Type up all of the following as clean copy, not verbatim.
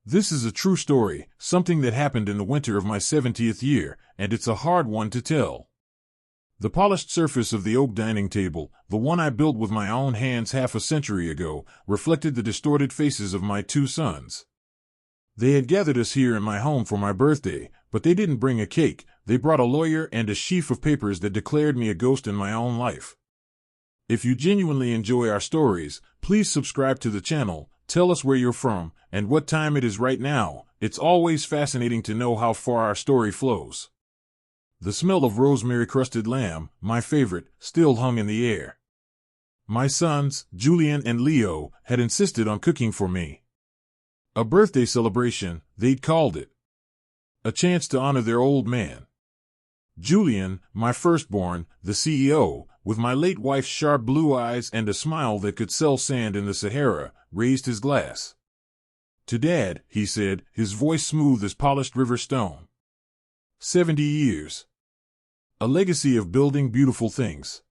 This is a true story, something that happened in the winter of my 70th year, and it's a hard one to tell. The polished surface of the oak dining table, the one I built with my own hands half a century ago, reflected the distorted faces of my two sons. They had gathered us here in my home for my birthday, but they didn't bring a cake. They brought a lawyer and a sheaf of papers that declared me a ghost in my own life. If you genuinely enjoy our stories, please subscribe to the channel, tell us where you're from, and what time it is right now. It's always fascinating to know how far our story flows. The smell of rosemary-crusted lamb, my favorite, still hung in the air. My sons, Julian and Leo, had insisted on cooking for me. A birthday celebration, they'd called it. A chance to honor their old man. Julian, my firstborn, the CEO, with my late wife's sharp blue eyes and a smile that could sell sand in the Sahara, raised his glass. To Dad, he said, his voice smooth as polished river stone. 70 years. A legacy of building beautiful things.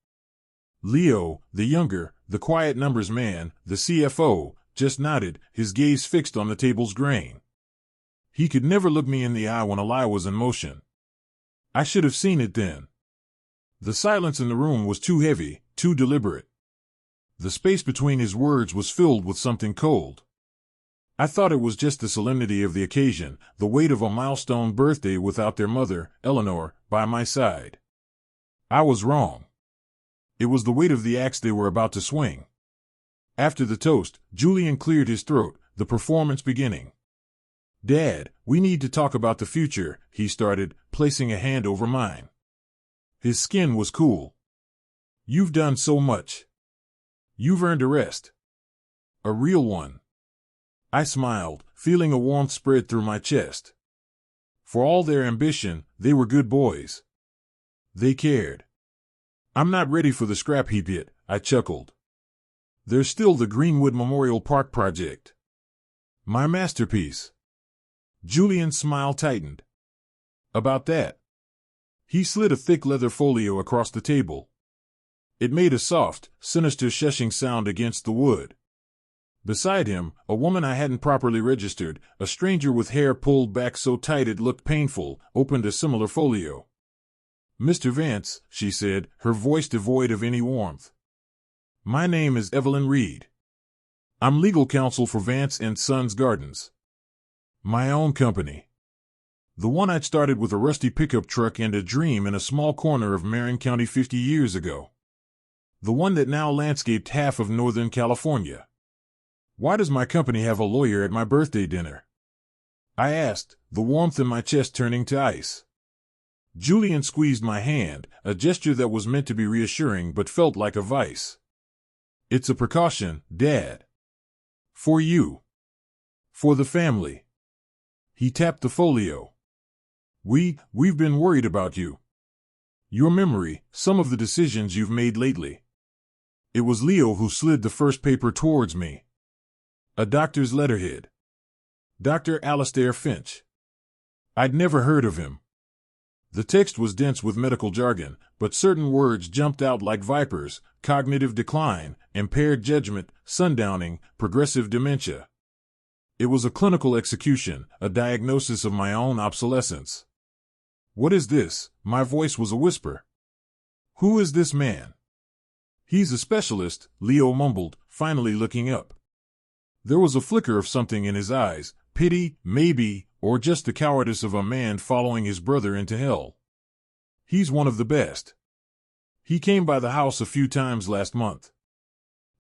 Leo, the younger, the quiet numbers man, the CFO, just nodded, his gaze fixed on the table's grain. He could never look me in the eye when a lie was in motion. I should have seen it then. The silence in the room was too heavy, too deliberate. The space between his words was filled with something cold. I thought it was just the solemnity of the occasion, the weight of a milestone birthday without their mother, Eleanor, by my side. I was wrong. It was the weight of the axe they were about to swing. After the toast, Julian cleared his throat, the performance beginning. Dad, we need to talk about the future, he started, placing a hand over mine. His skin was cool. You've done so much. You've earned a rest. A real one. I smiled, feeling a warmth spread through my chest. For all their ambition, they were good boys. They cared. I'm not ready for the scrap heap yet, I chuckled. There's still the Greenwood Memorial Park project. My masterpiece. Julian's smile tightened. About that. He slid a thick leather folio across the table. It made a soft, sinister shushing sound against the wood. Beside him, a woman I hadn't properly registered, a stranger with hair pulled back so tight it looked painful, opened a similar folio. Mr. Vance, she said, her voice devoid of any warmth. My name is Evelyn Reed. I'm legal counsel for Vance and Sons Gardens. My own company. The one I'd started with a rusty pickup truck and a dream in a small corner of Marin County 50 years ago. The one that now landscaped half of Northern California. Why does my company have a lawyer at my birthday dinner? I asked, the warmth in my chest turning to ice. Julian squeezed my hand, a gesture that was meant to be reassuring but felt like a vice. It's a precaution, Dad. For you. For the family. He tapped the folio. We've been worried about you. Your memory, some of the decisions you've made lately. It was Leo who slid the first paper towards me. A doctor's letterhead. Dr. Alastair Finch. I'd never heard of him. The text was dense with medical jargon, but certain words jumped out like vipers: cognitive decline, impaired judgment, sundowning, progressive dementia. It was a clinical execution, a diagnosis of my own obsolescence. What is this? My voice was a whisper. Who is this man? He's a specialist, Leo mumbled, finally looking up. There was a flicker of something in his eyes, pity, maybe, or just the cowardice of a man following his brother into hell. He's one of the best. He came by the house a few times last month.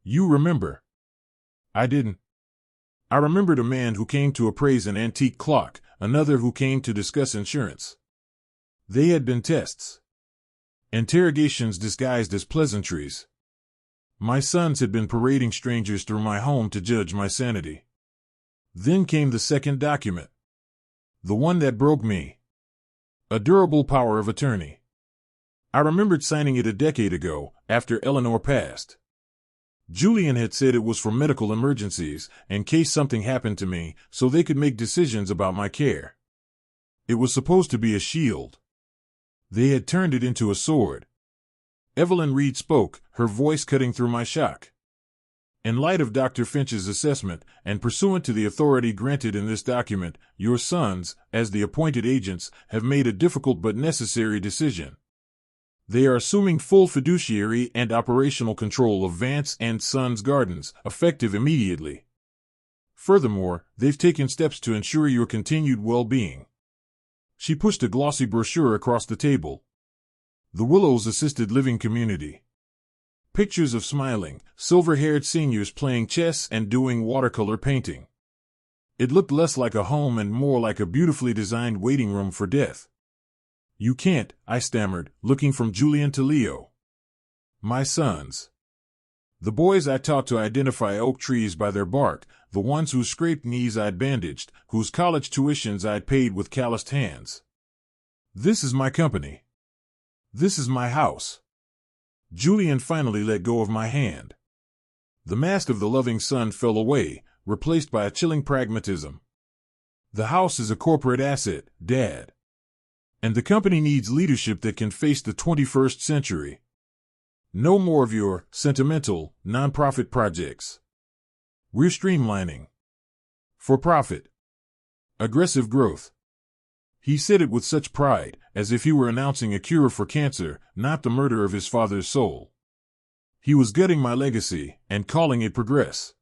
You remember? I didn't. I remembered a man who came to appraise an antique clock, another who came to discuss insurance. They had been tests. Interrogations disguised as pleasantries. My sons had been parading strangers through my home to judge my sanity. Then came the second document. The one that broke me. A durable power of attorney. I remembered signing it a decade ago, after Eleanor passed. Julian had said it was for medical emergencies, in case something happened to me, so they could make decisions about my care. It was supposed to be a shield. They had turned it into a sword. Evelyn Reed spoke, her voice cutting through my shock. In light of Dr. Finch's assessment, and pursuant to the authority granted in this document, your sons, as the appointed agents, have made a difficult but necessary decision. They are assuming full fiduciary and operational control of Vance and Sons Gardens, effective immediately. Furthermore, they've taken steps to ensure your continued well-being. She pushed a glossy brochure across the table. The Willows Assisted Living Community. Pictures of smiling, silver-haired seniors playing chess and doing watercolor painting. It looked less like a home and more like a beautifully designed waiting room for death. You can't, I stammered, looking from Julian to Leo. My sons. The boys I taught to identify oak trees by their bark, the ones whose scraped knees I'd bandaged, whose college tuitions I'd paid with calloused hands. This is my company. This is my house. Julian finally let go of my hand. The mask of the loving son fell away, replaced by a chilling pragmatism. The house is a corporate asset, Dad. And the company needs leadership that can face the 21st century. No more of your sentimental, nonprofit projects. We're streamlining. For profit. Aggressive growth. He said it with such pride, as if he were announcing a cure for cancer, not the murder of his father's soul. He was gutting my legacy, and calling it progress.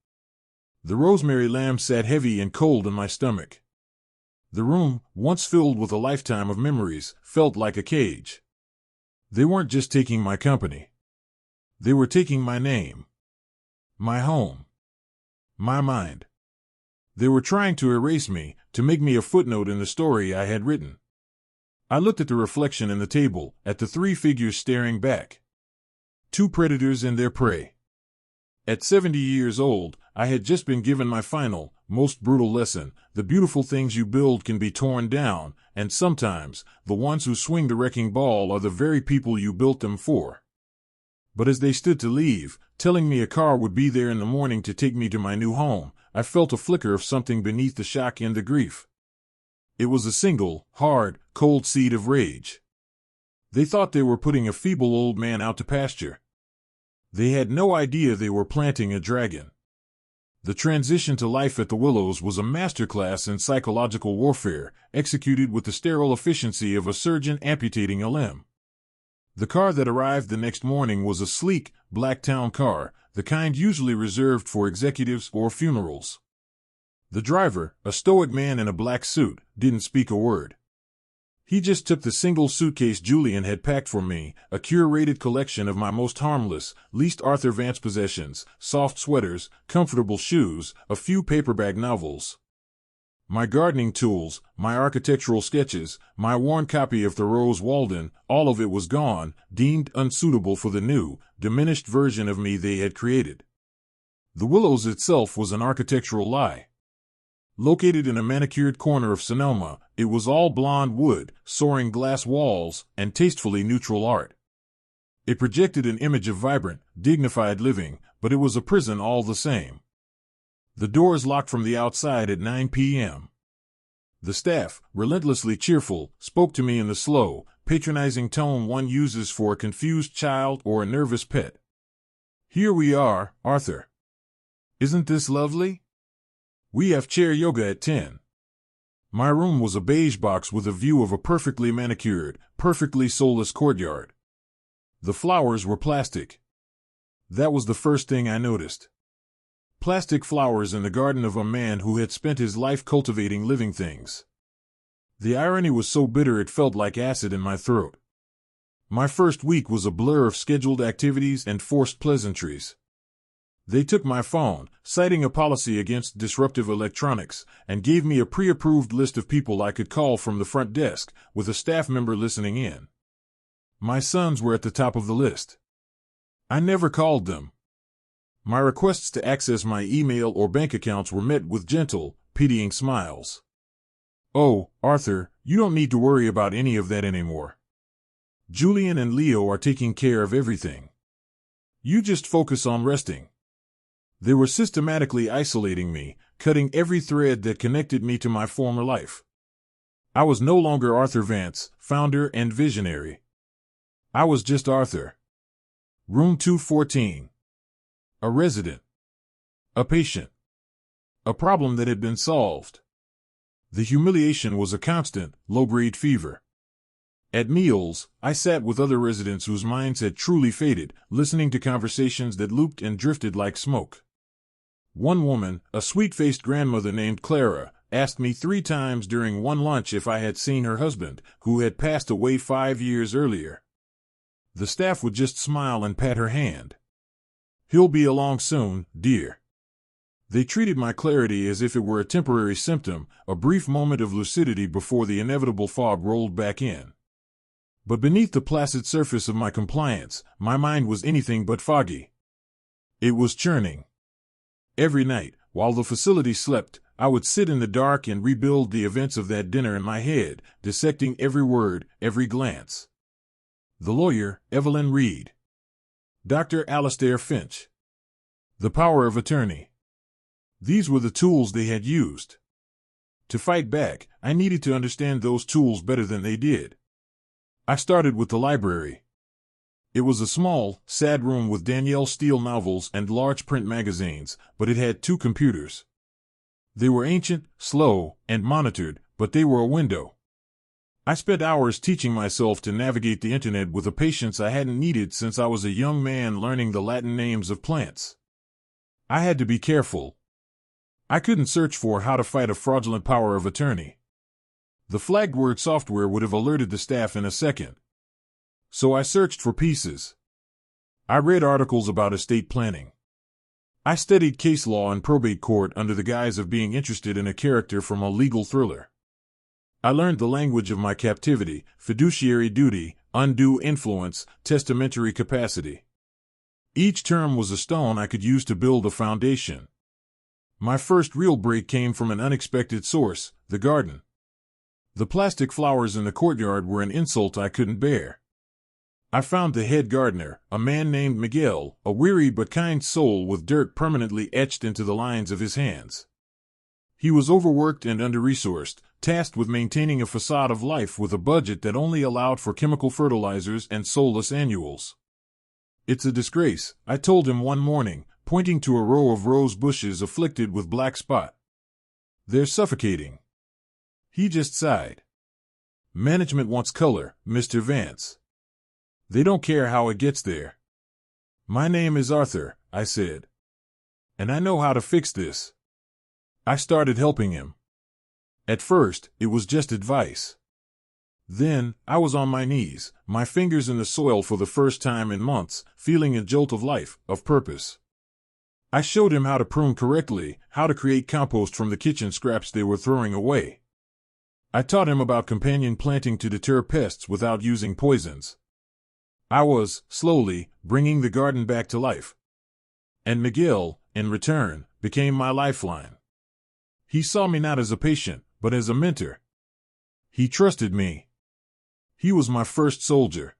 The rosemary lamb sat heavy and cold in my stomach. The room, once filled with a lifetime of memories, felt like a cage. They weren't just taking my company. They were taking my name. My home. My mind. They were trying to erase me, to make me a footnote in the story I had written. I looked at the reflection in the table, at the three figures staring back. Two predators and their prey. At 70 years old, I had just been given my final, most brutal lesson: the beautiful things you build can be torn down, and sometimes, the ones who swing the wrecking ball are the very people you built them for. But as they stood to leave, telling me a car would be there in the morning to take me to my new home, I felt a flicker of something beneath the shock and the grief. It was a single, hard, cold seed of rage. They thought they were putting a feeble old man out to pasture. They had no idea they were planting a dragon. The transition to life at the Willows was a masterclass in psychological warfare, executed with the sterile efficiency of a surgeon amputating a limb. The car that arrived the next morning was a sleek, black town car, the kind usually reserved for executives or funerals. The driver, a stoic man in a black suit, didn't speak a word. He just took the single suitcase Julian had packed for me, a curated collection of my most harmless, least Arthur Vance possessions: soft sweaters, comfortable shoes, a few paperback novels. My gardening tools, my architectural sketches, my worn copy of Thoreau's Walden, all of it was gone, deemed unsuitable for the new, diminished version of me they had created. The Willows itself was an architectural lie. Located in a manicured corner of Sonoma, it was all blonde wood, soaring glass walls, and tastefully neutral art. It projected an image of vibrant, dignified living, but it was a prison all the same. The doors locked from the outside at 9 p.m. The staff, relentlessly cheerful, spoke to me in the slow, patronizing tone one uses for a confused child or a nervous pet. "Here we are, Arthur. Isn't this lovely? We have chair yoga at 10. My room was a beige box with a view of a perfectly manicured, perfectly soulless courtyard. The flowers were plastic. That was the first thing I noticed. Plastic flowers in the garden of a man who had spent his life cultivating living things. The irony was so bitter it felt like acid in my throat. My first week was a blur of scheduled activities and forced pleasantries. They took my phone, citing a policy against disruptive electronics, and gave me a pre-approved list of people I could call from the front desk, with a staff member listening in. My sons were at the top of the list. I never called them. My requests to access my email or bank accounts were met with gentle, pitying smiles. "Oh, Arthur, you don't need to worry about any of that anymore. Julian and Leo are taking care of everything. You just focus on resting." They were systematically isolating me, cutting every thread that connected me to my former life. I was no longer Arthur Vance, founder and visionary. I was just Arthur. Room 214. A resident. A patient. A problem that had been solved. The humiliation was a constant, low-grade fever. At meals, I sat with other residents whose minds had truly faded, listening to conversations that looped and drifted like smoke. One woman, a sweet-faced grandmother named Clara, asked me 3 times during one lunch if I had seen her husband, who had passed away 5 years earlier. The staff would just smile and pat her hand. "He'll be along soon, dear." They treated my clarity as if it were a temporary symptom, a brief moment of lucidity before the inevitable fog rolled back in. But beneath the placid surface of my compliance, my mind was anything but foggy. It was churning. Every night, while the facility slept, I would sit in the dark and rebuild the events of that dinner in my head, dissecting every word, every glance. The lawyer, Evelyn Reed. Dr. Alastair Finch. The power of attorney. These were the tools they had used. To fight back, I needed to understand those tools better than they did. I started with the library. It was a small, sad room with Danielle Steele novels and large print magazines, but it had 2 computers. They were ancient, slow, and monitored, but they were a window. I spent hours teaching myself to navigate the internet with a patience I hadn't needed since I was a young man learning the Latin names of plants. I had to be careful. I couldn't search for how to fight a fraudulent power of attorney. The flagged word software would have alerted the staff in a second. So I searched for pieces. I read articles about estate planning. I studied case law and probate court under the guise of being interested in a character from a legal thriller. I learned the language of my captivity, fiduciary duty, undue influence, testamentary capacity. Each term was a stone I could use to build a foundation. My first real break came from an unexpected source, the garden. The plastic flowers in the courtyard were an insult I couldn't bear. I found the head gardener, a man named Miguel, a weary but kind soul with dirt permanently etched into the lines of his hands. He was overworked and under-resourced, tasked with maintaining a facade of life with a budget that only allowed for chemical fertilizers and soulless annuals. "It's a disgrace," I told him one morning, pointing to a row of rose bushes afflicted with black spot. "They're suffocating." He just sighed. "Management wants color, Mr. Vance. They don't care how it gets there." "My name is Arthur," I said. "And I know how to fix this." I started helping him. At first, it was just advice. Then, I was on my knees, my fingers in the soil for the first time in months, feeling a jolt of life, of purpose. I showed him how to prune correctly, how to create compost from the kitchen scraps they were throwing away. I taught him about companion planting to deter pests without using poisons. I was, slowly, bringing the garden back to life. And Miguel, in return, became my lifeline. He saw me not as a patient, but as a mentor. He trusted me. He was my first soldier.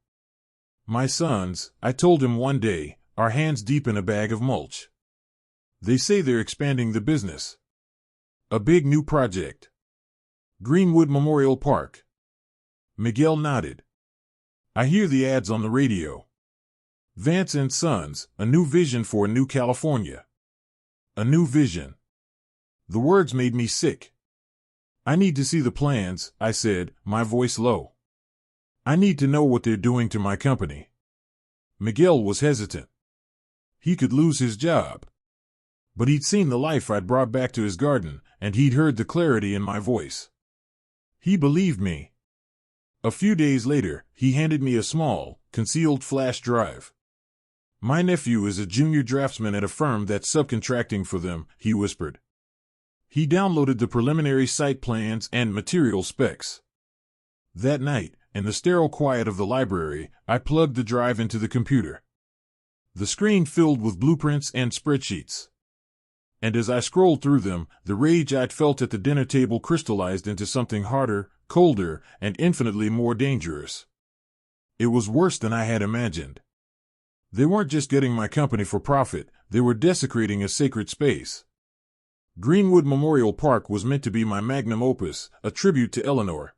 "My sons," I told him one day, "are hands deep in a bag of mulch. They say they're expanding the business. A big new project. Greenwood Memorial Park." Miguel nodded. "I hear the ads on the radio. Vance and Sons, a new vision for a new California." A new vision. The words made me sick. "I need to see the plans," I said, my voice low. "I need to know what they're doing to my company." Miguel was hesitant. He could lose his job. But he'd seen the life I'd brought back to his garden, and he'd heard the clarity in my voice. He believed me. A few days later, he handed me a small, concealed flash drive. "My nephew is a junior draftsman at a firm that's subcontracting for them," he whispered. He downloaded the preliminary site plans and material specs. That night, in the sterile quiet of the library, I plugged the drive into the computer. The screen filled with blueprints and spreadsheets. And as I scrolled through them, the rage I'd felt at the dinner table crystallized into something harder, colder, and infinitely more dangerous. It was worse than I had imagined. They weren't just getting my company for profit, they were desecrating a sacred space. Greenwood Memorial Park was meant to be my magnum opus, a tribute to Eleanor.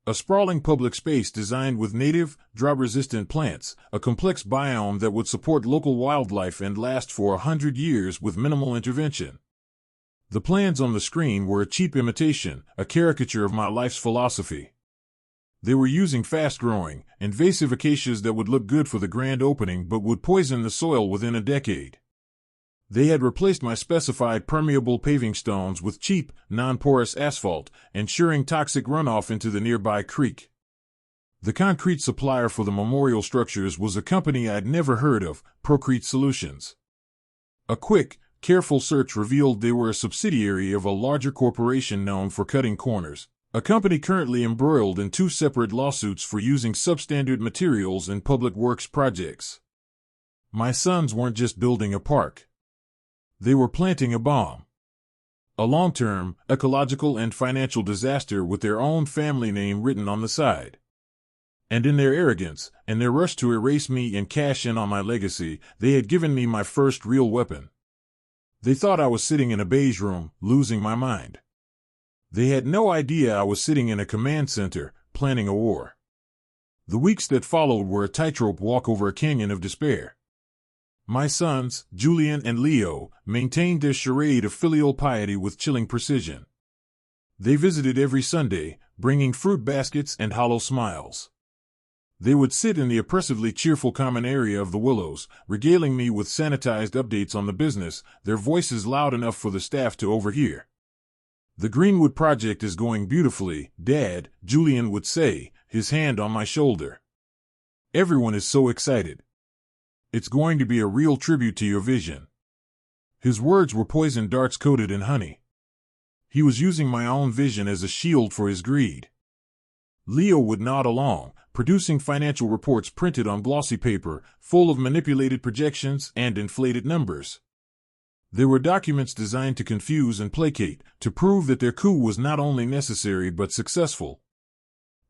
A sprawling public space designed with native, drought-resistant plants, a complex biome that would support local wildlife and last for 100 years with minimal intervention. The plans on the screen were a cheap imitation, a caricature of my life's philosophy. They were using fast-growing, invasive acacias that would look good for the grand opening but would poison the soil within a decade. They had replaced my specified permeable paving stones with cheap, non-porous asphalt, ensuring toxic runoff into the nearby creek. The concrete supplier for the memorial structures was a company I'd never heard of, Procrete Solutions. A quick, careful search revealed they were a subsidiary of a larger corporation known for cutting corners, a company currently embroiled in 2 separate lawsuits for using substandard materials in public works projects. My sons weren't just building a park. They were planting a bomb. A long-term, ecological and financial disaster with their own family name written on the side. And in their arrogance, and their rush to erase me and cash in on my legacy, they had given me my first real weapon. They thought I was sitting in a beige room, losing my mind. They had no idea I was sitting in a command center, planning a war. The weeks that followed were a tightrope walk over a canyon of despair. My sons, Julian and Leo, maintained their charade of filial piety with chilling precision. They visited every Sunday, bringing fruit baskets and hollow smiles. They would sit in the oppressively cheerful common area of the Willows, regaling me with sanitized updates on the business, their voices loud enough for the staff to overhear. "The Greenwood project is going beautifully, Dad," Julian would say, his hand on my shoulder. "Everyone is so excited. It's going to be a real tribute to your vision." His words were poison darts coated in honey. He was using my own vision as a shield for his greed. Leo would nod along, producing financial reports printed on glossy paper, full of manipulated projections and inflated numbers. There were documents designed to confuse and placate, to prove that their coup was not only necessary but successful.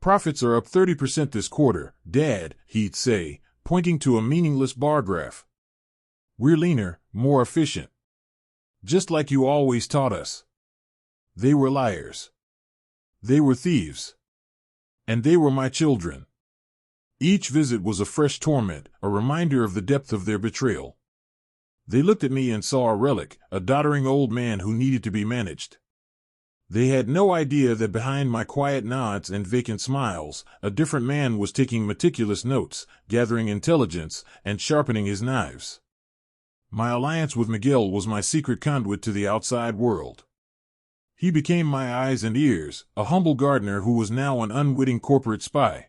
"Profits are up 30% this quarter, Dad," he'd say, pointing to a meaningless bar graph. "We're leaner, more efficient. Just like you always taught us." They were liars. They were thieves. And they were my children. Each visit was a fresh torment, a reminder of the depth of their betrayal. They looked at me and saw a relic, a doddering old man who needed to be managed. They had no idea that behind my quiet nods and vacant smiles, a different man was taking meticulous notes, gathering intelligence, and sharpening his knives. My alliance with Miguel was my secret conduit to the outside world. He became my eyes and ears, a humble gardener who was now an unwitting corporate spy.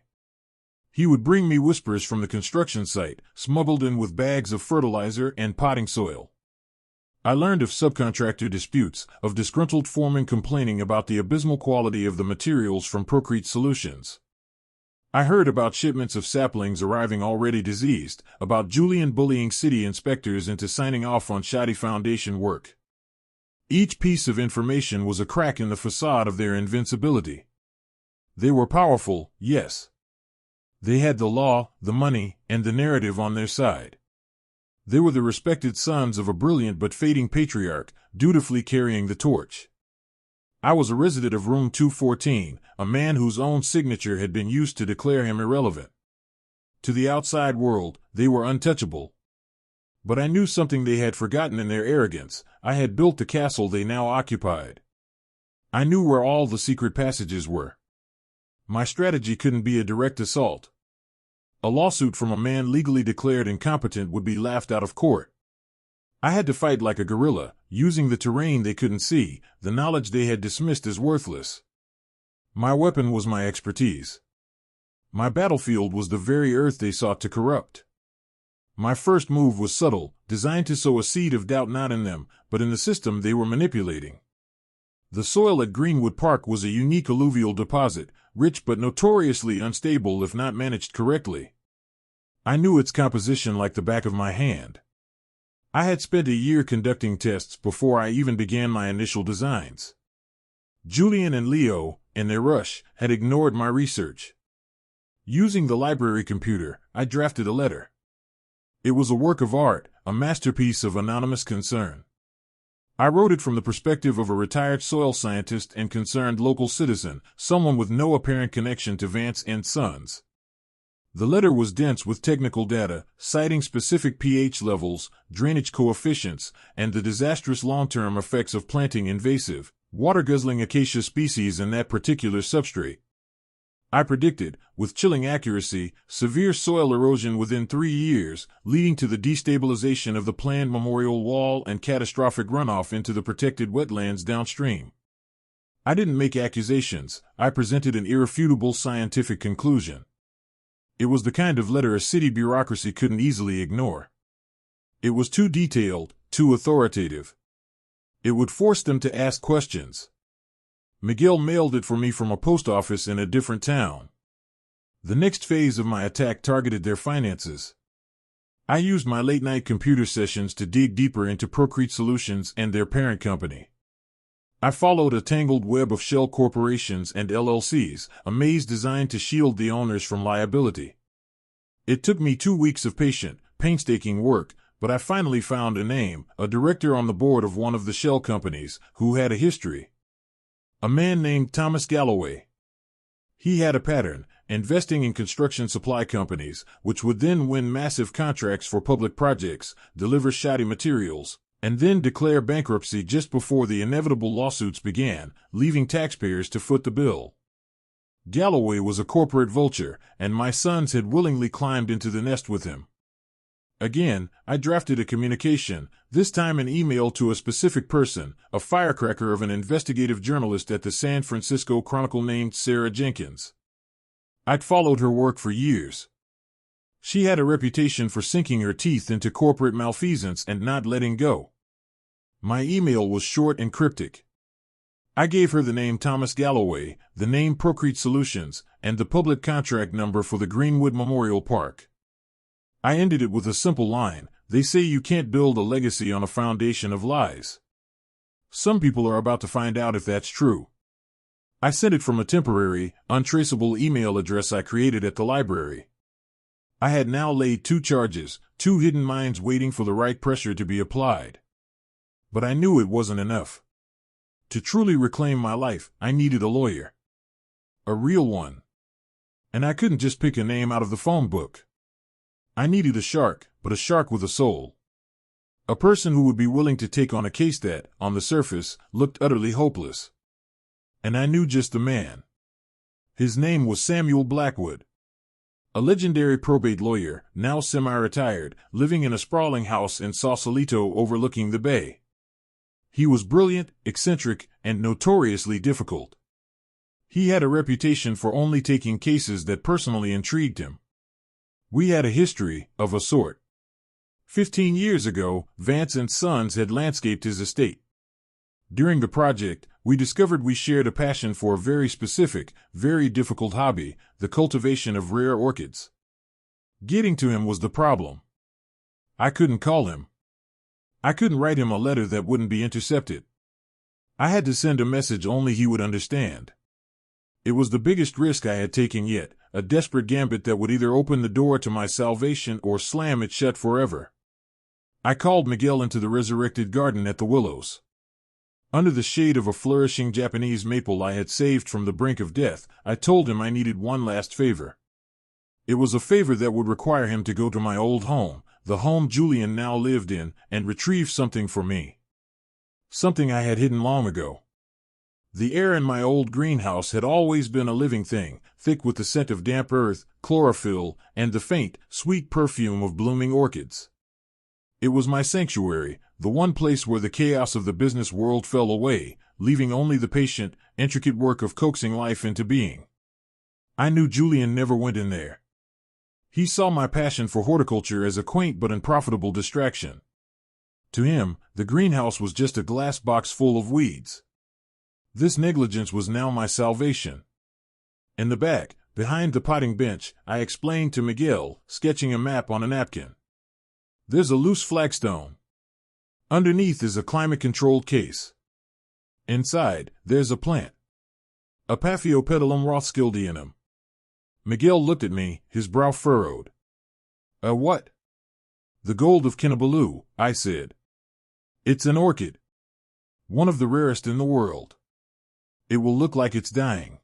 He would bring me whispers from the construction site, smuggled in with bags of fertilizer and potting soil. I learned of subcontractor disputes, of disgruntled foremen complaining about the abysmal quality of the materials from Procrete Solutions. I heard about shipments of saplings arriving already diseased, about Julian bullying city inspectors into signing off on shoddy foundation work. Each piece of information was a crack in the facade of their invincibility. They were powerful, yes. They had the law, the money, and the narrative on their side. They were the respected sons of a brilliant but fading patriarch, dutifully carrying the torch. I was a resident of room 214, a man whose own signature had been used to declare him irrelevant. To the outside world, they were untouchable. But I knew something they had forgotten in their arrogance. I had built the castle they now occupied. I knew where all the secret passages were. My strategy couldn't be a direct assault. A lawsuit from a man legally declared incompetent would be laughed out of court. I had to fight like a guerrilla, using the terrain they couldn't see, the knowledge they had dismissed as worthless. My weapon was my expertise. My battlefield was the very earth they sought to corrupt. My first move was subtle, designed to sow a seed of doubt not in them, but in the system they were manipulating. The soil at Greenwood Park was a unique alluvial deposit, rich but notoriously unstable if not managed correctly. I knew its composition like the back of my hand. I had spent a year conducting tests before I even began my initial designs. Julian and Leo, in their rush, had ignored my research. Using the library computer, I drafted a letter. It was a work of art, a masterpiece of anonymous concern. I wrote it from the perspective of a retired soil scientist and concerned local citizen, someone with no apparent connection to Vance and Sons. The letter was dense with technical data, citing specific pH levels, drainage coefficients, and the disastrous long-term effects of planting invasive, water-guzzling acacia species in that particular substrate. I predicted, with chilling accuracy, severe soil erosion within 3 years, leading to the destabilization of the planned memorial wall and catastrophic runoff into the protected wetlands downstream. I didn't make accusations, I presented an irrefutable scientific conclusion. It was the kind of letter a city bureaucracy couldn't easily ignore. It was too detailed, too authoritative. It would force them to ask questions. Miguel mailed it for me from a post office in a different town. The next phase of my attack targeted their finances. I used my late-night computer sessions to dig deeper into Procrete Solutions and their parent company. I followed a tangled web of shell corporations and LLCs, a maze designed to shield the owners from liability. It took me 2 weeks of patient, painstaking work, but I finally found a name, a director on the board of one of the shell companies, who had a history. A man named Thomas Galloway. He had a pattern, investing in construction supply companies, which would then win massive contracts for public projects, deliver shoddy materials, and then declare bankruptcy just before the inevitable lawsuits began, leaving taxpayers to foot the bill. Galloway was a corporate vulture, and my sons had willingly climbed into the nest with him. Again, I drafted a communication, this time an email to a specific person, a firecracker of an investigative journalist at the San Francisco Chronicle named Sarah Jenkins. I'd followed her work for years. She had a reputation for sinking her teeth into corporate malfeasance and not letting go. My email was short and cryptic. I gave her the name Thomas Galloway, the name Procrete Solutions, and the public contract number for the Greenwood Memorial Park. I ended it with a simple line, they say you can't build a legacy on a foundation of lies. Some people are about to find out if that's true. I sent it from a temporary, untraceable email address I created at the library. I had now laid 2 charges, 2 hidden mines waiting for the right pressure to be applied. But I knew it wasn't enough. To truly reclaim my life, I needed a lawyer. A real one. And I couldn't just pick a name out of the phone book. I needed a shark, but a shark with a soul. A person who would be willing to take on a case that, on the surface, looked utterly hopeless. And I knew just the man. His name was Samuel Blackwood. A legendary probate lawyer, now semi-retired, living in a sprawling house in Sausalito overlooking the bay. He was brilliant, eccentric, and notoriously difficult. He had a reputation for only taking cases that personally intrigued him. We had a history, of a sort. 15 years ago, Vance and Sons had landscaped his estate. During the project, we discovered we shared a passion for a very specific, very difficult hobby, the cultivation of rare orchids. Getting to him was the problem. I couldn't call him. I couldn't write him a letter that wouldn't be intercepted. I had to send a message only he would understand. It was the biggest risk I had taken yet, a desperate gambit that would either open the door to my salvation or slam it shut forever. I called Miguel into the resurrected garden at the Willows. Under the shade of a flourishing Japanese maple I had saved from the brink of death, I told him I needed one last favor. It was a favor that would require him to go to my old home, the home Julian now lived in, and retrieve something for me. Something I had hidden long ago. The air in my old greenhouse had always been a living thing, thick with the scent of damp earth, chlorophyll, and the faint, sweet perfume of blooming orchids. It was my sanctuary, the one place where the chaos of the business world fell away, leaving only the patient, intricate work of coaxing life into being. I knew Julian never went in there. He saw my passion for horticulture as a quaint but unprofitable distraction. To him, the greenhouse was just a glass box full of weeds. This negligence was now my salvation. In the back, behind the potting bench, I explained to Miguel, sketching a map on a napkin. There's a loose flagstone. Underneath is a climate-controlled case. Inside, there's a plant. A Paphiopedilum rothschildianum. Miguel looked at me, his brow furrowed. A what? The gold of Kinabalu, I said. It's an orchid. One of the rarest in the world. It will look like it's dying.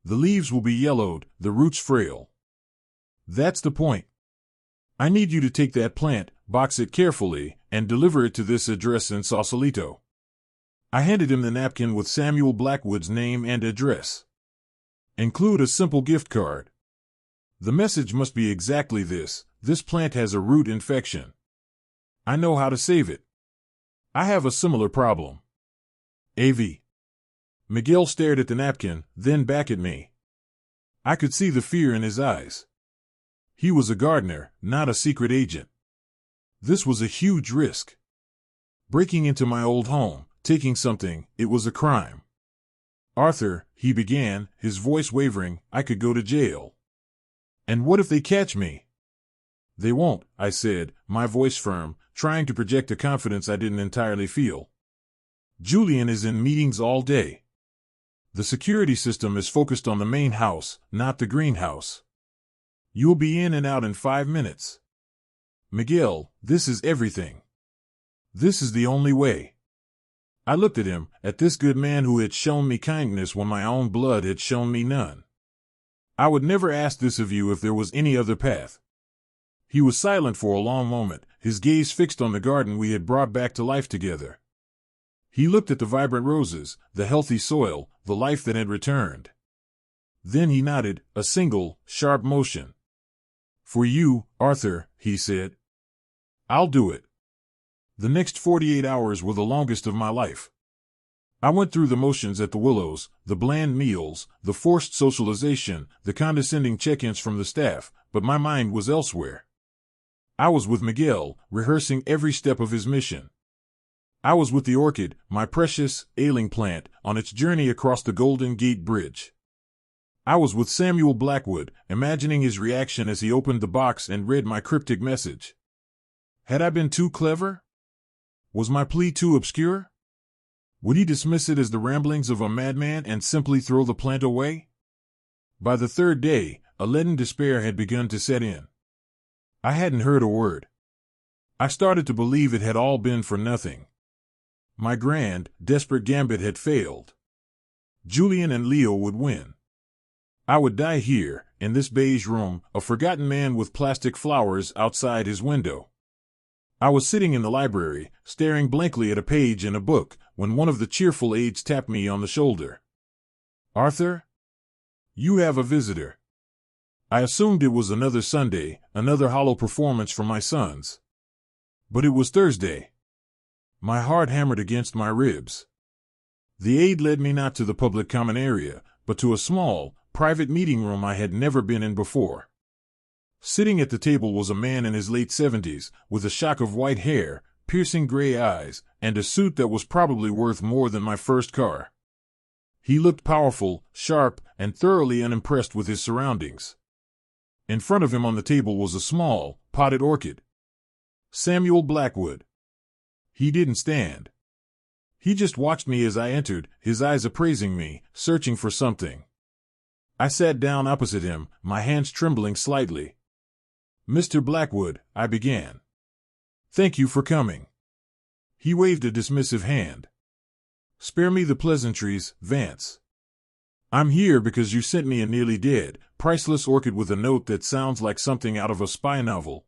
The leaves will be yellowed, the roots frail. That's the point. I need you to take that plant, box it carefully, and deliver it to this address in Sausalito. I handed him the napkin with Samuel Blackwood's name and address. Include a simple gift card. The message must be exactly this: this plant has a root infection. I know how to save it. I have a similar problem. AV. Miguel stared at the napkin, then back at me. I could see the fear in his eyes. He was a gardener, not a secret agent. This was a huge risk. Breaking into my old home, taking something, it was a crime. Arthur, he began, his voice wavering, I could go to jail. And what if they catch me? They won't, I said, my voice firm, trying to project a confidence I didn't entirely feel. Julian is in meetings all day. The security system is focused on the main house, not the greenhouse. You'll be in and out in 5 minutes. Miguel, this is everything. This is the only way. I looked at him, at this good man who had shown me kindness when my own blood had shown me none. I would never ask this of you if there was any other path. He was silent for a long moment, his gaze fixed on the garden we had brought back to life together. He looked at the vibrant roses, the healthy soil, the life that had returned. Then he nodded, a single, sharp motion. For you, Arthur, he said. I'll do it. The next 48 hours were the longest of my life. I went through the motions at the Willows, the bland meals, the forced socialization, the condescending check-ins from the staff, but my mind was elsewhere. I was with Miguel, rehearsing every step of his mission. I was with the orchid, my precious, ailing plant, on its journey across the Golden Gate Bridge. I was with Samuel Blackwood, imagining his reaction as he opened the box and read my cryptic message. Had I been too clever? Was my plea too obscure? Would he dismiss it as the ramblings of a madman and simply throw the plant away? By the third day, a leaden despair had begun to set in. I hadn't heard a word. I started to believe it had all been for nothing. My grand, desperate gambit had failed. Julian and Leo would win. I would die here, in this beige room, a forgotten man with plastic flowers outside his window. I was sitting in the library, staring blankly at a page in a book, when one of the cheerful aides tapped me on the shoulder. Arthur? You have a visitor. I assumed it was another Sunday, another hollow performance from my sons. But it was Thursday. My heart hammered against my ribs. The aide led me not to the public common area, but to a small, private meeting room I had never been in before. Sitting at the table was a man in his late 70s, with a shock of white hair, piercing gray eyes, and a suit that was probably worth more than my first car. He looked powerful, sharp, and thoroughly unimpressed with his surroundings. In front of him on the table was a small, potted orchid. Samuel Blackwood. He didn't stand. He just watched me as I entered, his eyes appraising me, searching for something. I sat down opposite him, my hands trembling slightly. Mr. Blackwood, I began. Thank you for coming. He waved a dismissive hand. Spare me the pleasantries, Vance. I'm here because you sent me a nearly dead, priceless orchid with a note that sounds like something out of a spy novel.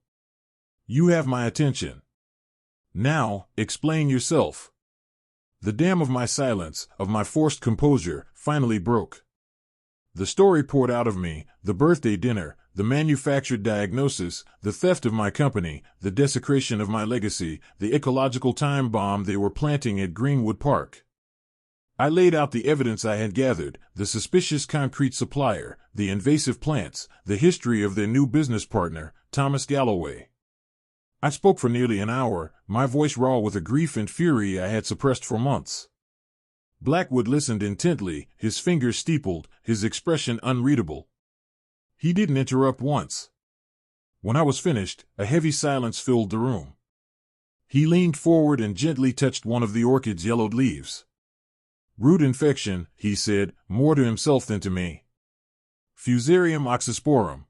You have my attention. Now, explain yourself. The dam of my silence, of my forced composure, finally broke. The story poured out of me, the birthday dinner, the manufactured diagnosis, the theft of my company, the desecration of my legacy, the ecological time bomb they were planting at Greenwood Park. I laid out the evidence I had gathered, the suspicious concrete supplier, the invasive plants, the history of their new business partner, Thomas Galloway. I spoke for nearly an hour, my voice raw with a grief and fury I had suppressed for months. Blackwood listened intently, his fingers steepled, his expression unreadable. He didn't interrupt once. When I was finished, a heavy silence filled the room. He leaned forward and gently touched one of the orchid's yellowed leaves. Root infection, he said, more to himself than to me. Fusarium oxysporum.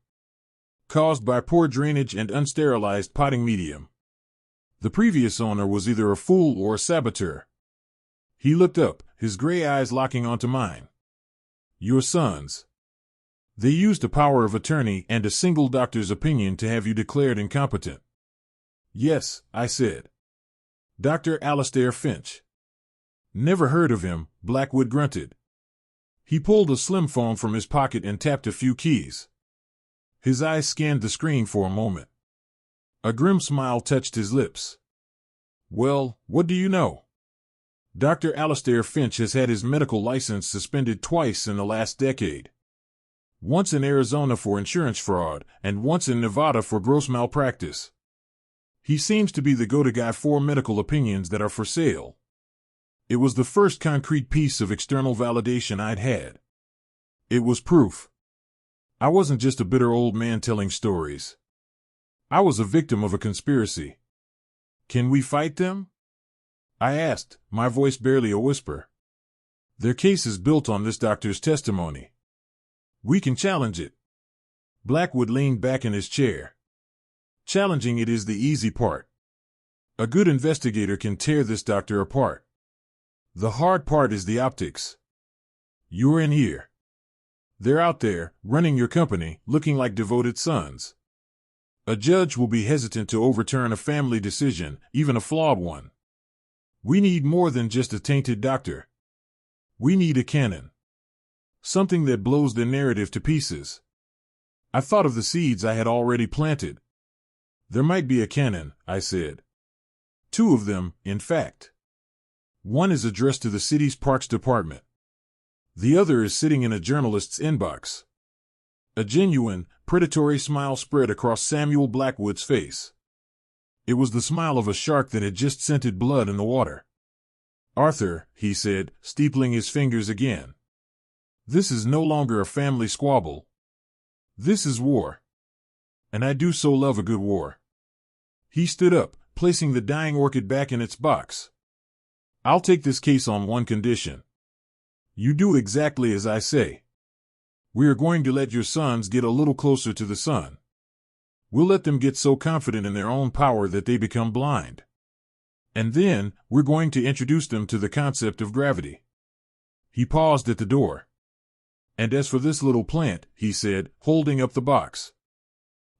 Caused by poor drainage and unsterilized potting medium. The previous owner was either a fool or a saboteur. He looked up, his gray eyes locking onto mine. Your sons. They used a power of attorney and a single doctor's opinion to have you declared incompetent. Yes, I said. Dr. Alastair Finch. Never heard of him, Blackwood grunted. He pulled a slim phone from his pocket and tapped a few keys. His eyes scanned the screen for a moment. A grim smile touched his lips. Well, what do you know? Dr. Alastair Finch has had his medical license suspended twice in the last decade. Once in Arizona for insurance fraud, and once in Nevada for gross malpractice. He seems to be the go-to guy for medical opinions that are for sale. It was the first concrete piece of external validation I'd had. It was proof. I wasn't just a bitter old man telling stories. I was a victim of a conspiracy. Can we fight them? I asked, my voice barely a whisper. Their case is built on this doctor's testimony. We can challenge it. Blackwood leaned back in his chair. Challenging it is the easy part. A good investigator can tear this doctor apart. The hard part is the optics. You're in here. They're out there, running your company, looking like devoted sons. A judge will be hesitant to overturn a family decision, even a flawed one. We need more than just a tainted doctor. We need a cannon. Something that blows their narrative to pieces. I thought of the seeds I had already planted. There might be a cannon, I said. 2 of them, in fact. One is addressed to the city's parks department. The other is sitting in a journalist's inbox. A genuine, predatory smile spread across Samuel Blackwood's face. It was the smile of a shark that had just scented blood in the water. Arthur, he said, steepling his fingers again. This is no longer a family squabble. This is war. And I do so love a good war. He stood up, placing the dying orchid back in its box. I'll take this case on one condition. You do exactly as I say. We are going to let your sons get a little closer to the sun. We'll let them get so confident in their own power that they become blind. And then, we're going to introduce them to the concept of gravity. He paused at the door. And as for this little plant, he said, holding up the box.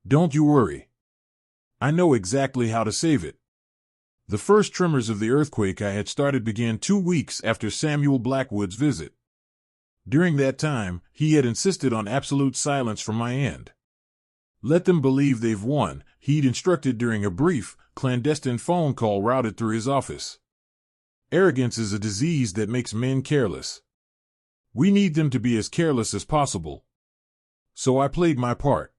Don't you worry. I know exactly how to save it. The first tremors of the earthquake I had started began 2 weeks after Samuel Blackwood's visit. During that time, he had insisted on absolute silence from my end. Let them believe they've won, he'd instructed during a brief, clandestine phone call routed through his office. Arrogance is a disease that makes men careless. We need them to be as careless as possible. So I played my part.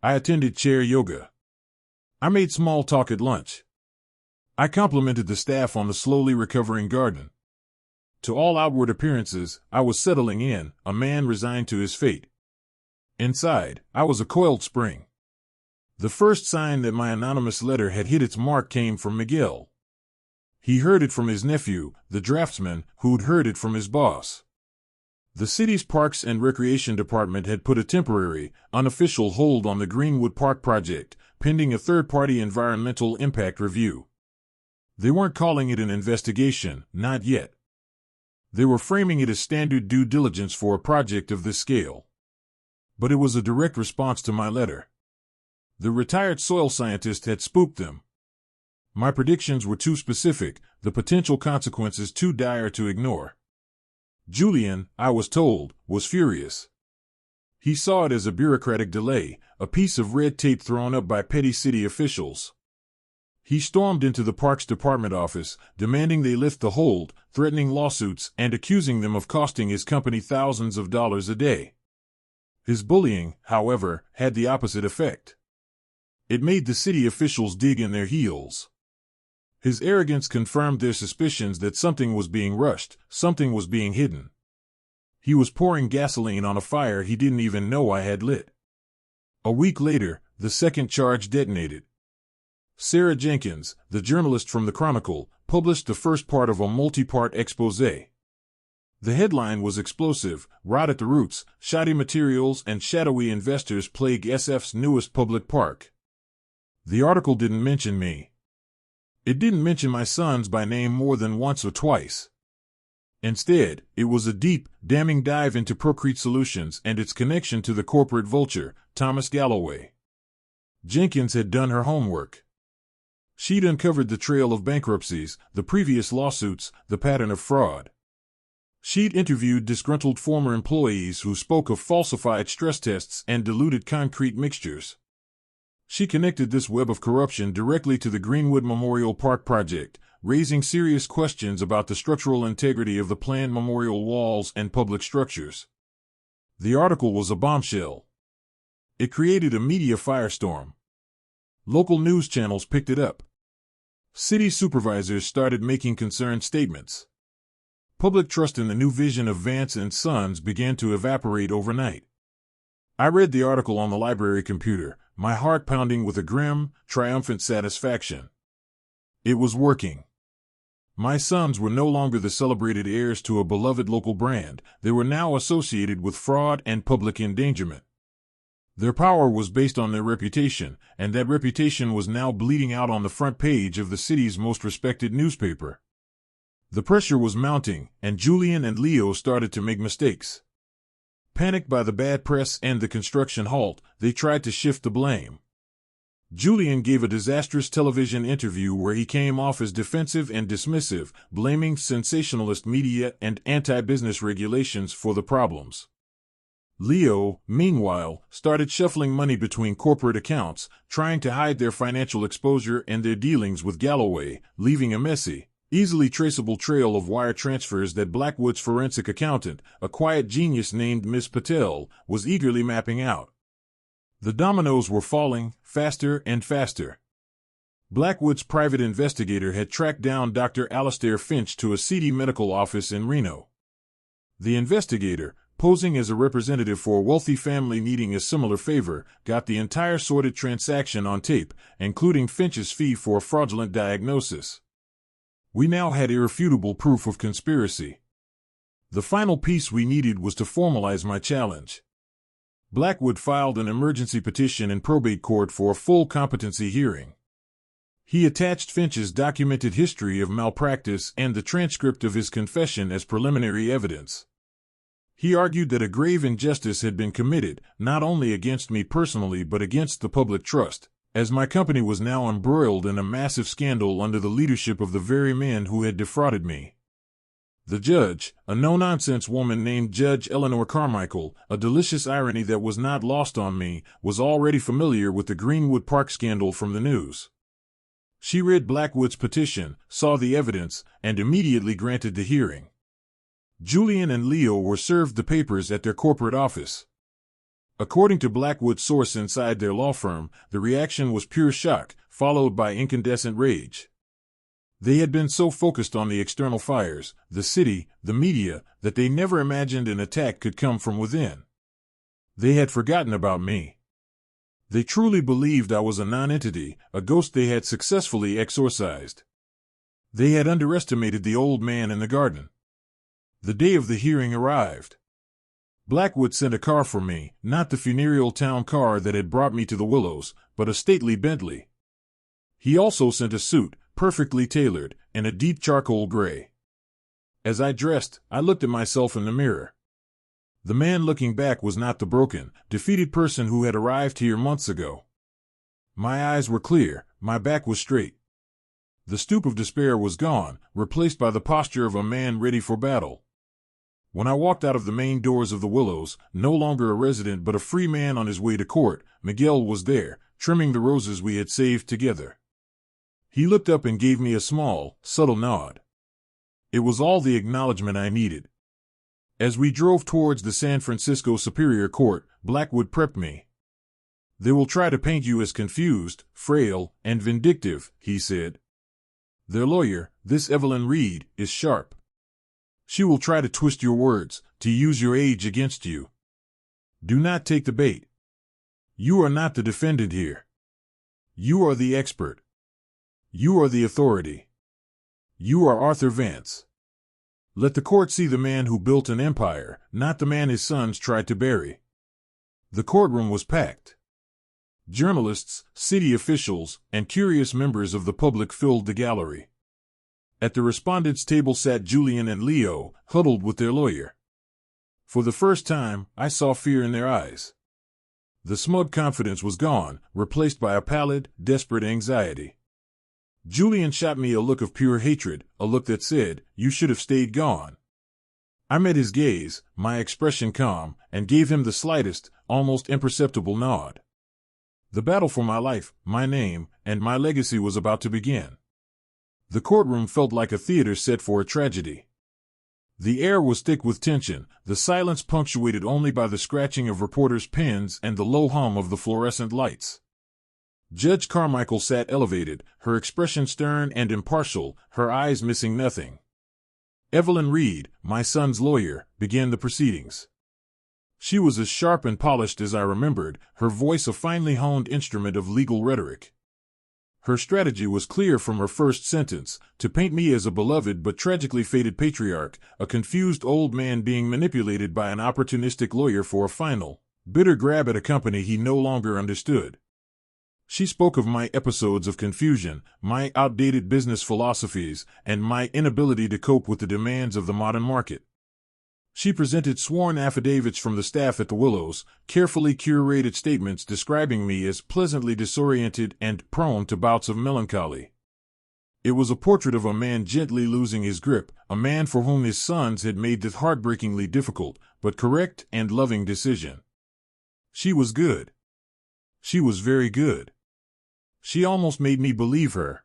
I attended chair yoga. I made small talk at lunch. I complimented the staff on the slowly recovering garden. To all outward appearances, I was settling in, a man resigned to his fate. Inside, I was a coiled spring. The first sign that my anonymous letter had hit its mark came from Miguel. He heard it from his nephew, the draftsman, who'd heard it from his boss. The city's Parks and Recreation Department had put a temporary, unofficial hold on the Greenwood Park project, pending a third-party environmental impact review. They weren't calling it an investigation, not yet. They were framing it as standard due diligence for a project of this scale. But it was a direct response to my letter. The retired soil scientist had spooked them. My predictions were too specific, the potential consequences too dire to ignore. Julian, I was told, was furious. He saw it as a bureaucratic delay, a piece of red tape thrown up by petty city officials. He stormed into the Parks Department office, demanding they lift the hold, threatening lawsuits, and accusing them of costing his company thousands of dollars a day. His bullying, however, had the opposite effect. It made the city officials dig in their heels. His arrogance confirmed their suspicions that something was being rushed, something was being hidden. He was pouring gasoline on a fire he didn't even know I had lit. A week later, the second charge detonated. Sarah Jenkins, the journalist from the Chronicle, published the first part of a multi-part exposé. The headline was explosive: Rot at the Roots, Shoddy Materials and Shadowy Investors Plague SF's Newest Public Park. The article didn't mention me. It didn't mention my sons by name more than once or twice. Instead, it was a deep, damning dive into Procrete Solutions and its connection to the corporate vulture, Thomas Galloway. Jenkins had done her homework. She'd uncovered the trail of bankruptcies, the previous lawsuits, the pattern of fraud. She'd interviewed disgruntled former employees who spoke of falsified stress tests and diluted concrete mixtures. She connected this web of corruption directly to the Greenwood Memorial Park project, raising serious questions about the structural integrity of the planned memorial walls and public structures. The article was a bombshell. It created a media firestorm. Local news channels picked it up. City supervisors started making concerned statements. Public trust in the new vision of Vance and Sons began to evaporate overnight. I read the article on the library computer, my heart pounding with a grim, triumphant satisfaction. It was working. My sons were no longer the celebrated heirs to a beloved local brand. They were now associated with fraud and public endangerment. Their power was based on their reputation, and that reputation was now bleeding out on the front page of the city's most respected newspaper. The pressure was mounting, and Julian and Leo started to make mistakes. Panicked by the bad press and the construction halt, they tried to shift the blame. Julian gave a disastrous television interview where he came off as defensive and dismissive, blaming sensationalist media and anti-business regulations for the problems. Leo, meanwhile, started shuffling money between corporate accounts, trying to hide their financial exposure and their dealings with Galloway, leaving a messy, easily traceable trail of wire transfers that Blackwood's forensic accountant, a quiet genius named Miss Patel, was eagerly mapping out. The dominoes were falling, faster and faster. Blackwood's private investigator had tracked down Dr. Alastair Finch to a seedy medical office in Reno. The investigator, posing as a representative for a wealthy family needing a similar favor, got the entire sordid transaction on tape, including Finch's fee for a fraudulent diagnosis. We now had irrefutable proof of conspiracy. The final piece we needed was to formalize my challenge. Blackwood filed an emergency petition in probate court for a full competency hearing. He attached Finch's documented history of malpractice and the transcript of his confession as preliminary evidence. He argued that a grave injustice had been committed, not only against me personally but against the public trust, as my company was now embroiled in a massive scandal under the leadership of the very men who had defrauded me. The judge, a no-nonsense woman named Judge Eleanor Carmichael, a delicious irony that was not lost on me, was already familiar with the Greenwood Park scandal from the news. She read Blackwood's petition, saw the evidence, and immediately granted the hearing. Julian and Leo were served the papers at their corporate office. According to Blackwood's source inside their law firm, the reaction was pure shock, followed by incandescent rage. They had been so focused on the external fires, the city, the media, that they never imagined an attack could come from within. They had forgotten about me. They truly believed I was a non-entity, a ghost they had successfully exorcised. They had underestimated the old man in the garden. The day of the hearing arrived. Blackwood sent a car for me, not the funereal town car that had brought me to the Willows, but a stately Bentley. He also sent a suit, perfectly tailored, in a deep charcoal gray. As I dressed, I looked at myself in the mirror. The man looking back was not the broken, defeated person who had arrived here months ago. My eyes were clear, my back was straight. The stoop of despair was gone, replaced by the posture of a man ready for battle. When I walked out of the main doors of the Willows, no longer a resident but a free man on his way to court, Miguel was there, trimming the roses we had saved together. He looked up and gave me a small, subtle nod. It was all the acknowledgement I needed. As we drove towards the San Francisco Superior Court, Blackwood prepped me. "They will try to paint you as confused, frail, and vindictive," he said. "Their lawyer, this Evelyn Reed, is sharp. She will try to twist your words, to use your age against you. Do not take the bait. You are not the defendant here. You are the expert. You are the authority. You are Arthur Vance. Let the court see the man who built an empire, not the man his sons tried to bury." The courtroom was packed. Journalists, city officials, and curious members of the public filled the gallery. At the respondents' table sat Julian and Leo, huddled with their lawyer. For the first time, I saw fear in their eyes. The smug confidence was gone, replaced by a pallid, desperate anxiety. Julian shot me a look of pure hatred, a look that said, "You should have stayed gone." I met his gaze, my expression calm, and gave him the slightest, almost imperceptible nod. The battle for my life, my name, and my legacy was about to begin. The courtroom felt like a theater set for a tragedy. The air was thick with tension, the silence punctuated only by the scratching of reporters' pens and the low hum of the fluorescent lights. Judge Carmichael sat elevated, her expression stern and impartial, her eyes missing nothing. Evelyn Reed, my son's lawyer, began the proceedings. She was as sharp and polished as I remembered, her voice a finely honed instrument of legal rhetoric. Her strategy was clear from her first sentence, to paint me as a beloved but tragically fated patriarch, a confused old man being manipulated by an opportunistic lawyer for a final, bitter grab at a company he no longer understood. She spoke of my episodes of confusion, my outdated business philosophies, and my inability to cope with the demands of the modern market. She presented sworn affidavits from the staff at the Willows, carefully curated statements describing me as pleasantly disoriented and prone to bouts of melancholy. It was a portrait of a man gently losing his grip, a man for whom his sons had made the heartbreakingly difficult, but correct and loving decision. She was good. She was very good. She almost made me believe her.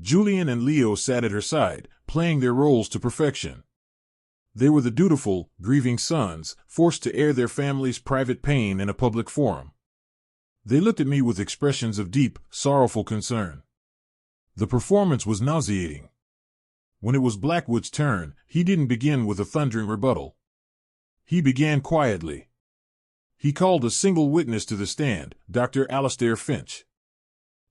Julian and Leo sat at her side, playing their roles to perfection. They were the dutiful, grieving sons, forced to air their family's private pain in a public forum. They looked at me with expressions of deep, sorrowful concern. The performance was nauseating. When it was Blackwood's turn, he didn't begin with a thundering rebuttal. He began quietly. He called a single witness to the stand, Dr. Alastair Finch.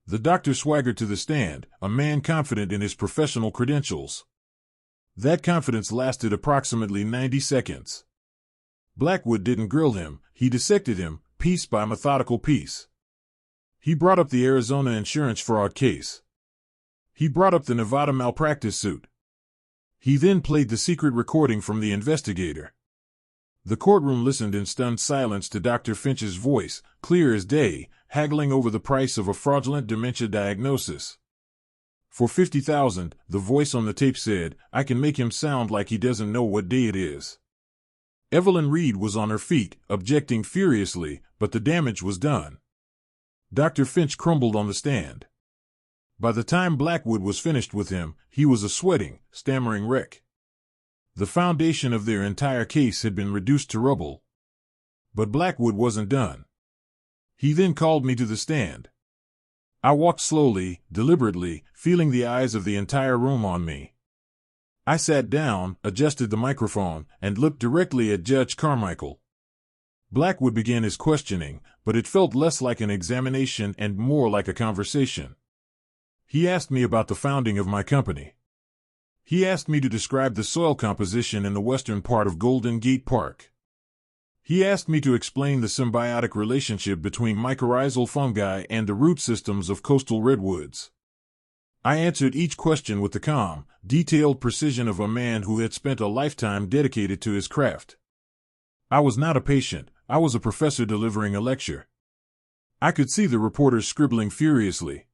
The doctor swaggered to the stand, a man confident in his professional credentials. That confidence lasted approximately 90 seconds. Blackwood didn't grill him, he dissected him, piece by methodical piece. He brought up the Arizona insurance fraud case. He brought up the Nevada malpractice suit. He then played the secret recording from the investigator. The courtroom listened in stunned silence to Dr. Finch's voice, clear as day, haggling over the price of a fraudulent dementia diagnosis. For $50,000, the voice on the tape said, I can make him sound like he doesn't know what day it is. Evelyn Reed was on her feet, objecting furiously, but the damage was done. Dr. Finch crumbled on the stand. By the time Blackwood was finished with him, he was a sweating, stammering wreck. The foundation of their entire case had been reduced to rubble. But Blackwood wasn't done. He then called me to the stand. I walked slowly, deliberately, feeling the eyes of the entire room on me. I sat down, adjusted the microphone, and looked directly at Judge Carmichael. Blackwood began his questioning, but it felt less like an examination and more like a conversation. He asked me about the founding of my company. He asked me to describe the soil composition in the western part of Golden Gate Park. He asked me to explain the symbiotic relationship between mycorrhizal fungi and the root systems of coastal redwoods. I answered each question with the calm, detailed precision of a man who had spent a lifetime dedicated to his craft. I was not a patient, I was a professor delivering a lecture. I could see the reporters scribbling furiously.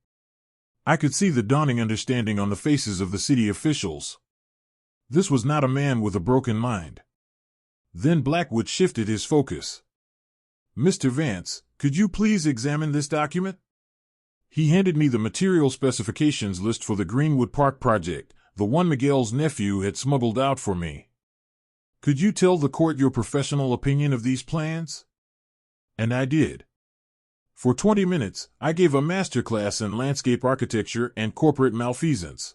I could see the dawning understanding on the faces of the city officials. This was not a man with a broken mind. Then Blackwood shifted his focus. Mr. Vance, could you please examine this document? He handed me the material specifications list for the Greenwood Park project, the one Miguel's nephew had smuggled out for me. Could you tell the court your professional opinion of these plans? And I did. For 20 minutes, I gave a masterclass in landscape architecture and corporate malfeasance.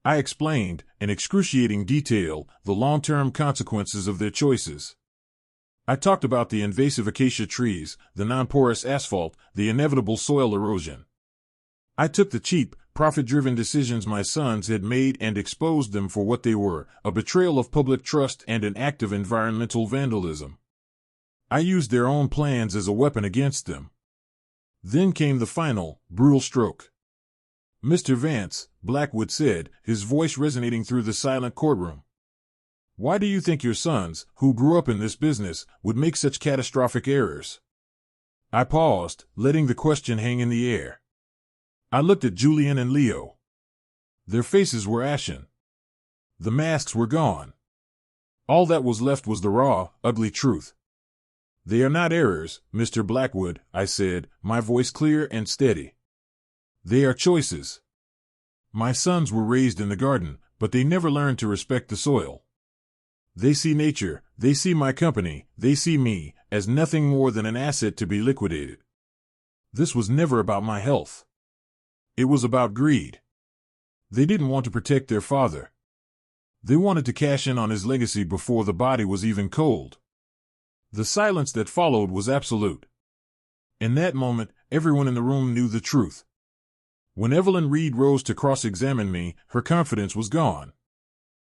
I explained, in excruciating detail, the long-term consequences of their choices. I talked about the invasive acacia trees, the non-porous asphalt, the inevitable soil erosion. I took the cheap, profit-driven decisions my sons had made and exposed them for what they were, a betrayal of public trust and an act of environmental vandalism. I used their own plans as a weapon against them. Then came the final, brutal stroke. Mr. Vance, Blackwood said, his voice resonating through the silent courtroom. Why do you think your sons, who grew up in this business, would make such catastrophic errors? I paused, letting the question hang in the air. I looked at Julian and Leo. Their faces were ashen. The masks were gone. All that was left was the raw, ugly truth. They are not errors, Mr. Blackwood, I said, my voice clear and steady. They are choices. My sons were raised in the garden, but they never learned to respect the soil. They see nature, they see my company, they see me, as nothing more than an asset to be liquidated. This was never about my health. It was about greed. They didn't want to protect their father. They wanted to cash in on his legacy before the body was even cold. The silence that followed was absolute. In that moment, everyone in the room knew the truth. When Evelyn Reed rose to cross-examine me, her confidence was gone.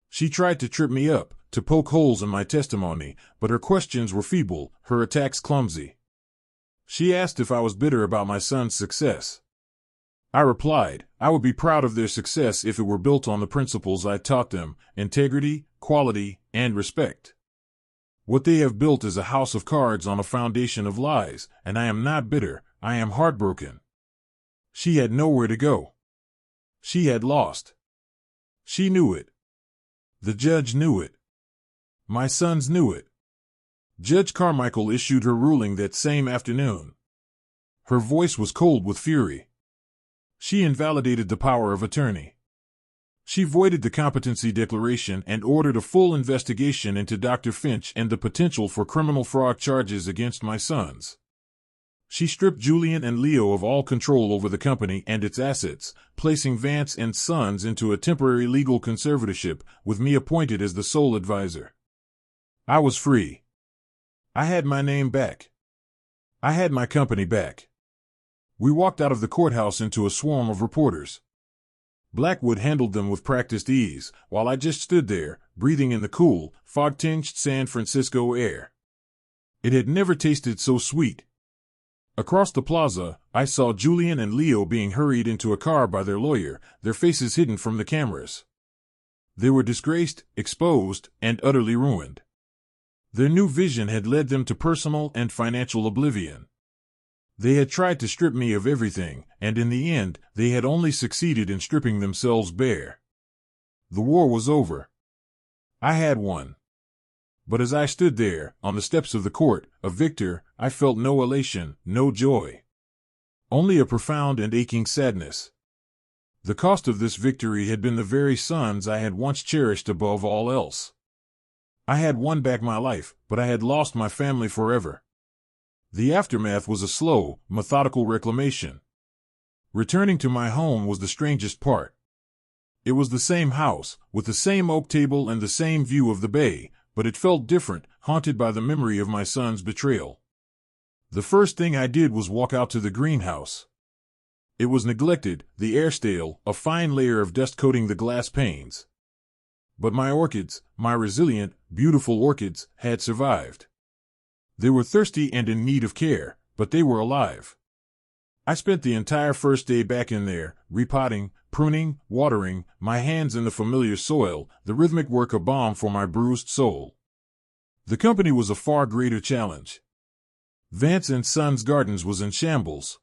She tried to trip me up, to poke holes in my testimony, but her questions were feeble, her attacks clumsy. She asked if I was bitter about my son's success. I replied, I would be proud of their success if it were built on the principles I taught them: integrity, quality, and respect. What they have built is a house of cards on a foundation of lies, and I am not bitter, I am heartbroken. She had nowhere to go. She had lost. She knew it. The judge knew it. My sons knew it. Judge Carmichael issued her ruling that same afternoon. Her voice was cold with fury. She invalidated the power of attorney. She voided the competency declaration and ordered a full investigation into Dr. Finch and the potential for criminal fraud charges against my sons. She stripped Julian and Leo of all control over the company and its assets, placing Vance and Sons into a temporary legal conservatorship, with me appointed as the sole advisor. I was free. I had my name back. I had my company back. We walked out of the courthouse into a swarm of reporters. Blackwood handled them with practiced ease, while I just stood there, breathing in the cool, fog-tinged San Francisco air. It had never tasted so sweet. Across the plaza, I saw Julian and Leo being hurried into a car by their lawyer, their faces hidden from the cameras. They were disgraced, exposed, and utterly ruined. Their new vision had led them to personal and financial oblivion. They had tried to strip me of everything, and in the end, they had only succeeded in stripping themselves bare. The war was over. I had won. But as I stood there, on the steps of the court, a victor, I felt no elation, no joy. Only a profound and aching sadness. The cost of this victory had been the very sons I had once cherished above all else. I had won back my life, but I had lost my family forever. The aftermath was a slow, methodical reclamation. Returning to my home was the strangest part. It was the same house, with the same oak table and the same view of the bay, but it felt different, haunted by the memory of my son's betrayal. The first thing I did was walk out to the greenhouse. It was neglected, the air stale, a fine layer of dust coating the glass panes. But my orchids, my resilient, beautiful orchids, had survived. They were thirsty and in need of care, but they were alive. I spent the entire first day back in there, repotting, pruning, watering, my hands in the familiar soil, the rhythmic work a balm for my bruised soul. The company was a far greater challenge. Vance and Sons Gardens was in shambles.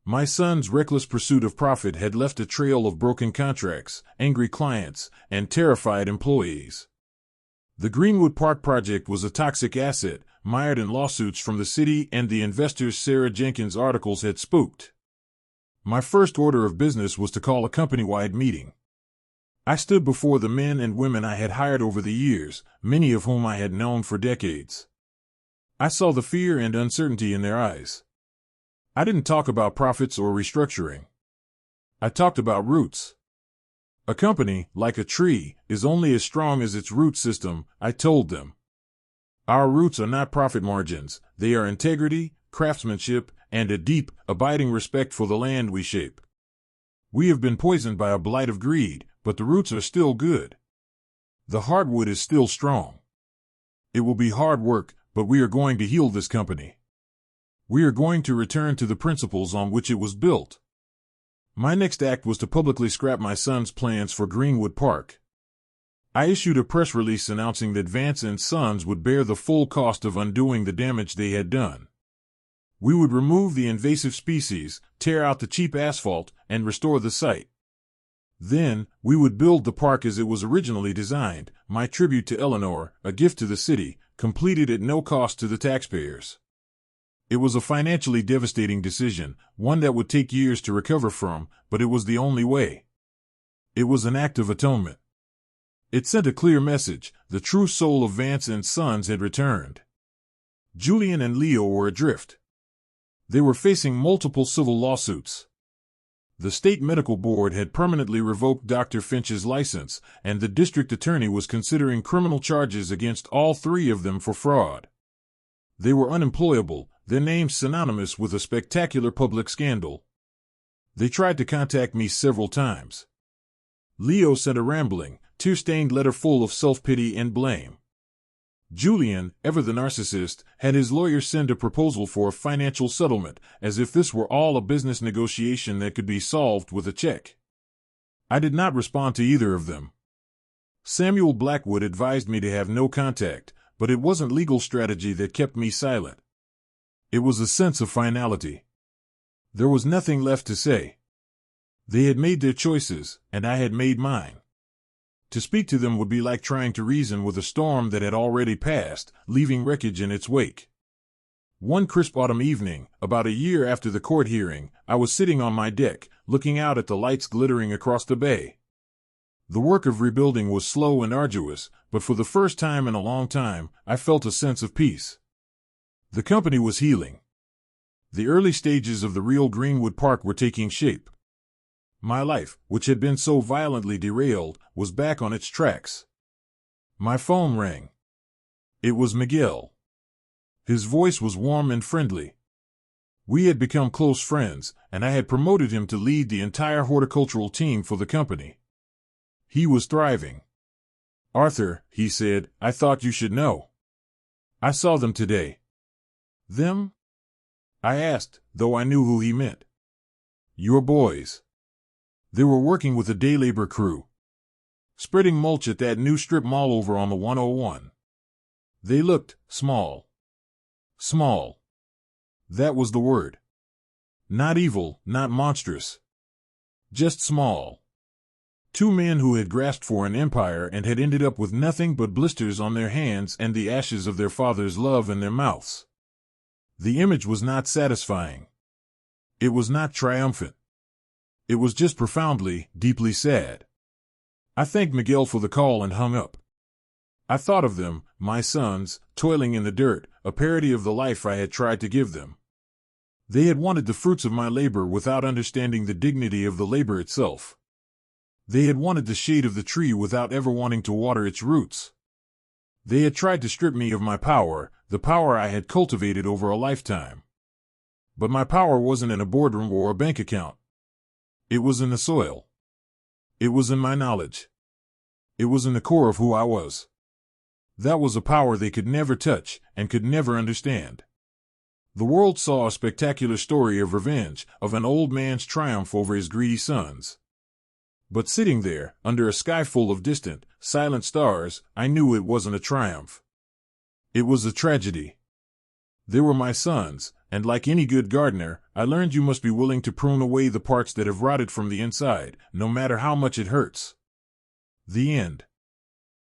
My son's reckless pursuit of profit had left a trail of broken contracts, angry clients, and terrified employees. The Greenwood Park project was a toxic asset, mired in lawsuits from the city, and the investors Sarah Jenkins' articles had spooked. My first order of business was to call a company-wide meeting. I stood before the men and women I had hired over the years, many of whom I had known for decades. I saw the fear and uncertainty in their eyes. I didn't talk about profits or restructuring. I talked about roots. A company, like a tree, is only as strong as its root system, I told them. Our roots are not profit margins, they are integrity, craftsmanship, and a deep, abiding respect for the land we shape. We have been poisoned by a blight of greed, but the roots are still good. The hardwood is still strong. It will be hard work, but we are going to heal this company. We are going to return to the principles on which it was built. My next act was to publicly scrap my son's plans for Greenwood Park. I issued a press release announcing that Vance and Sons would bear the full cost of undoing the damage they had done. We would remove the invasive species, tear out the cheap asphalt, and restore the site. Then, we would build the park as it was originally designed, my tribute to Eleanor, a gift to the city, completed at no cost to the taxpayers. It was a financially devastating decision, one that would take years to recover from, but it was the only way. It was an act of atonement. It sent a clear message: the true soul of Vance and Sons had returned. Julian and Leo were adrift. They were facing multiple civil lawsuits. The state medical board had permanently revoked Dr. Finch's license, and the district attorney was considering criminal charges against all three of them for fraud. They were unemployable, their names synonymous with a spectacular public scandal. They tried to contact me several times. Leo sent a rambling, tear-stained letter full of self-pity and blame. Julian, ever the narcissist, had his lawyer send a proposal for a financial settlement, as if this were all a business negotiation that could be solved with a check. I did not respond to either of them. Samuel Blackwood advised me to have no contact, but it wasn't legal strategy that kept me silent. It was a sense of finality. There was nothing left to say. They had made their choices, and I had made mine. To speak to them would be like trying to reason with a storm that had already passed, leaving wreckage in its wake. One crisp autumn evening, about a year after the court hearing, I was sitting on my deck, looking out at the lights glittering across the bay. The work of rebuilding was slow and arduous, but for the first time in a long time, I felt a sense of peace. The company was healing. The early stages of the real Greenwood Park were taking shape. My life, which had been so violently derailed, was back on its tracks. My phone rang. It was Miguel. His voice was warm and friendly. We had become close friends, and I had promoted him to lead the entire horticultural team for the company. He was thriving. "Arthur," he said, "I thought you should know. I saw them today." "Them?" I asked, though I knew who he meant. "Your boys. They were working with a day labor crew, spreading mulch at that new strip mall over on the 101. They looked small. Small. That was the word. Not evil, not monstrous. Just small. Two men who had grasped for an empire and had ended up with nothing but blisters on their hands and the ashes of their father's love in their mouths. The image was not satisfying. It was not triumphant. It was just profoundly, deeply sad. I thanked Miguel for the call and hung up. I thought of them, my sons, toiling in the dirt, a parody of the life I had tried to give them. They had wanted the fruits of my labor without understanding the dignity of the labor itself. They had wanted the shade of the tree without ever wanting to water its roots. They had tried to strip me of my power, the power I had cultivated over a lifetime. But my power wasn't in a boardroom or a bank account. It was in the soil. It was in my knowledge. It was in the core of who I was. That was a power they could never touch and could never understand. The world saw a spectacular story of revenge, of an old man's triumph over his greedy sons. But sitting there, under a sky full of distant, silent stars, I knew it wasn't a triumph. It was a tragedy. They were my sons, and like any good gardener, I learned you must be willing to prune away the parts that have rotted from the inside, no matter how much it hurts. The end.